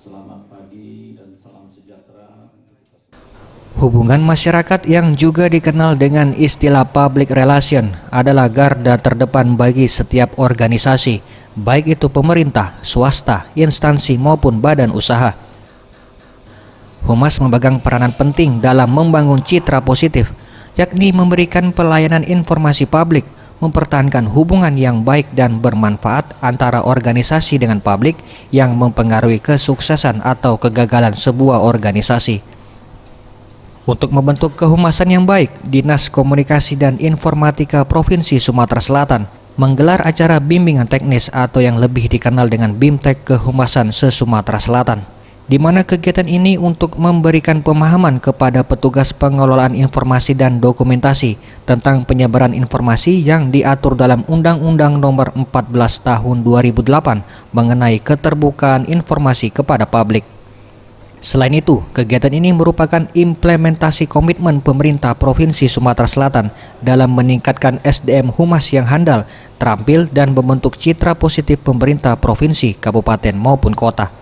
Selamat pagi dan salam sejahtera. Hubungan masyarakat yang juga dikenal dengan istilah public relation adalah garda terdepan bagi setiap organisasi, baik itu pemerintah, swasta, instansi maupun badan usaha. Humas memegang peranan penting dalam membangun citra positif, yakni memberikan pelayanan informasi publik, mempertahankan hubungan yang baik dan bermanfaat antara organisasi dengan publik yang mempengaruhi kesuksesan atau kegagalan sebuah organisasi. Untuk membentuk kehumasan yang baik, Dinas Komunikasi dan Informatika Provinsi Sumatera Selatan menggelar acara bimbingan teknis atau yang lebih dikenal dengan BIMTEK Kehumasan se-Sumatera Selatan, di mana kegiatan ini untuk memberikan pemahaman kepada petugas pengelolaan informasi dan dokumentasi tentang penyebaran informasi yang diatur dalam Undang-Undang Nomor 14 Tahun 2008 mengenai keterbukaan informasi kepada publik. Selain itu, kegiatan ini merupakan implementasi komitmen pemerintah Provinsi Sumatera Selatan dalam meningkatkan SDM humas yang handal, terampil, dan membentuk citra positif pemerintah provinsi, kabupaten maupun kota.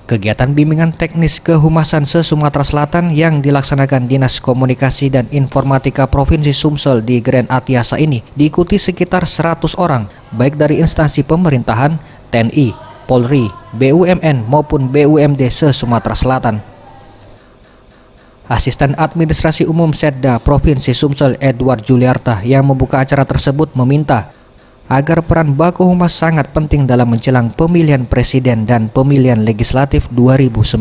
Kegiatan bimbingan teknis kehumasan se-Sumatera Selatan yang dilaksanakan Dinas Komunikasi dan Informatika Provinsi Sumsel di Grand Atiasa ini diikuti sekitar 100 orang, baik dari instansi pemerintahan, TNI, Polri, BUMN maupun BUMD se-Sumatera Selatan. Asisten Administrasi Umum Setda Provinsi Sumsel Edward Juliarta yang membuka acara tersebut meminta agar peran Bako Humas sangat penting dalam menjelang pemilihan presiden dan pemilihan legislatif 2019,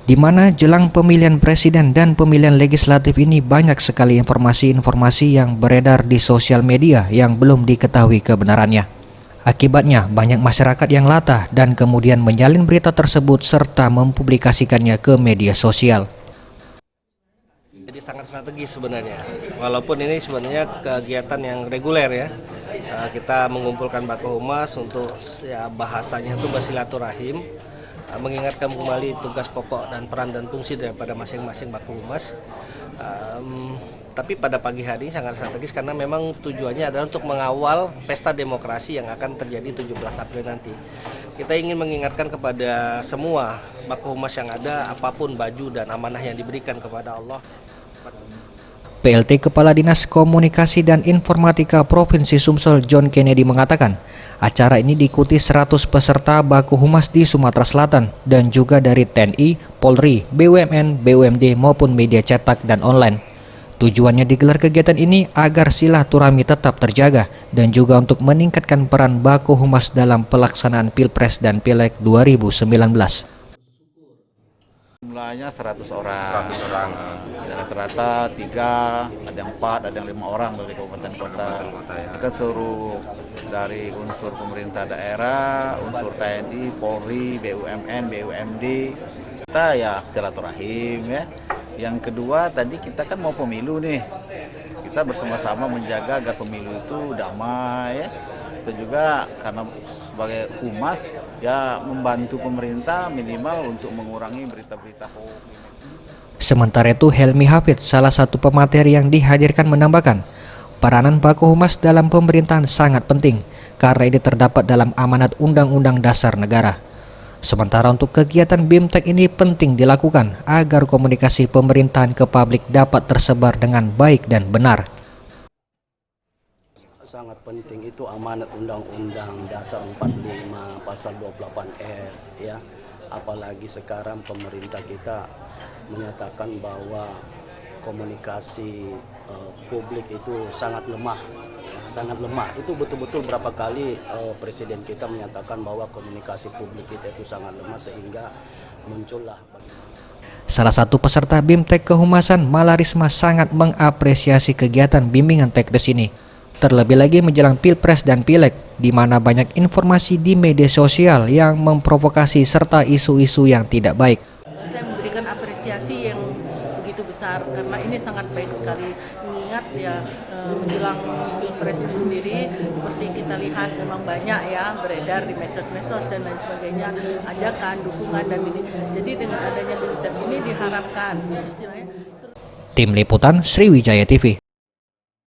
di mana jelang pemilihan presiden dan pemilihan legislatif ini banyak sekali informasi-informasi yang beredar di sosial media yang belum diketahui kebenarannya. Akibatnya banyak masyarakat yang latah dan kemudian menyalin berita tersebut serta mempublikasikannya ke media sosial. Jadi sangat strategis sebenarnya, walaupun ini sebenarnya kegiatan yang reguler ya. Kita mengumpulkan Bako Humas untuk bahasanya itu bersilaturahim, mengingatkan kembali tugas pokok dan peran dan fungsi daripada masing-masing Bako Humas. Tapi pada pagi hari ini sangat strategis karena memang tujuannya adalah untuk mengawal pesta demokrasi yang akan terjadi 17 April nanti. Kita ingin mengingatkan kepada semua Bako Humas yang ada, apapun baju dan amanah yang diberikan kepada Allah. PLT Kepala Dinas Komunikasi dan Informatika Provinsi Sumsel John Kennedy mengatakan, acara ini diikuti 100 peserta Bako Humas di Sumatera Selatan dan juga dari TNI, Polri, BUMN, BUMD maupun media cetak dan online. Tujuannya digelar kegiatan ini agar silaturahmi tetap terjaga dan juga untuk meningkatkan peran Bako Humas dalam pelaksanaan Pilpres dan Pileg 2019. Jumlahnya 100 orang. Rata-rata 3, ada yang 4, ada yang 5 orang dari kabupaten kota. Kita suruh dari unsur pemerintah daerah, unsur TNI, Polri, BUMN, BUMD. Kita ya silaturahim ya. Yang kedua tadi kita kan mau pemilu nih. Kita bersama-sama menjaga agar pemilu itu damai ya. Kita juga karena sebagai humas ya membantu pemerintah minimal untuk mengurangi berita-berita hoax. Sementara itu Helmi Hafid, salah satu pemateri yang dihadirkan menambahkan, peranan Bako Humas dalam pemerintahan sangat penting karena ini terdapat dalam amanat Undang-Undang Dasar Negara. Sementara untuk kegiatan BIMTEK ini penting dilakukan agar komunikasi pemerintahan ke publik dapat tersebar dengan baik dan benar. Sangat penting itu amanat Undang-Undang Dasar 45 Pasal 28F ya. Apalagi sekarang pemerintah kita menyatakan bahwa komunikasi publik itu sangat lemah. Itu betul-betul berapa kali presiden kita menyatakan bahwa komunikasi publik kita itu sangat lemah sehingga muncullah. Salah satu peserta BIMTEK Kehumasan, Malarisma, sangat mengapresiasi kegiatan bimbingan teknis ini. Terlebih lagi menjelang Pilpres dan Pileg, di mana banyak informasi di media sosial yang memprovokasi serta isu-isu yang tidak baik. Saya memberikan apresiasi yang begitu besar karena ini sangat baik sekali. Mengingat ya menjelang Pilpres ini sendiri seperti kita lihat memang banyak ya beredar di medsos dan lain sebagainya ajakan, dukungan dan ini. Jadi dengan adanya BIMTEK ini diharapkan istilahnya. Tim Liputan Sriwijaya TV.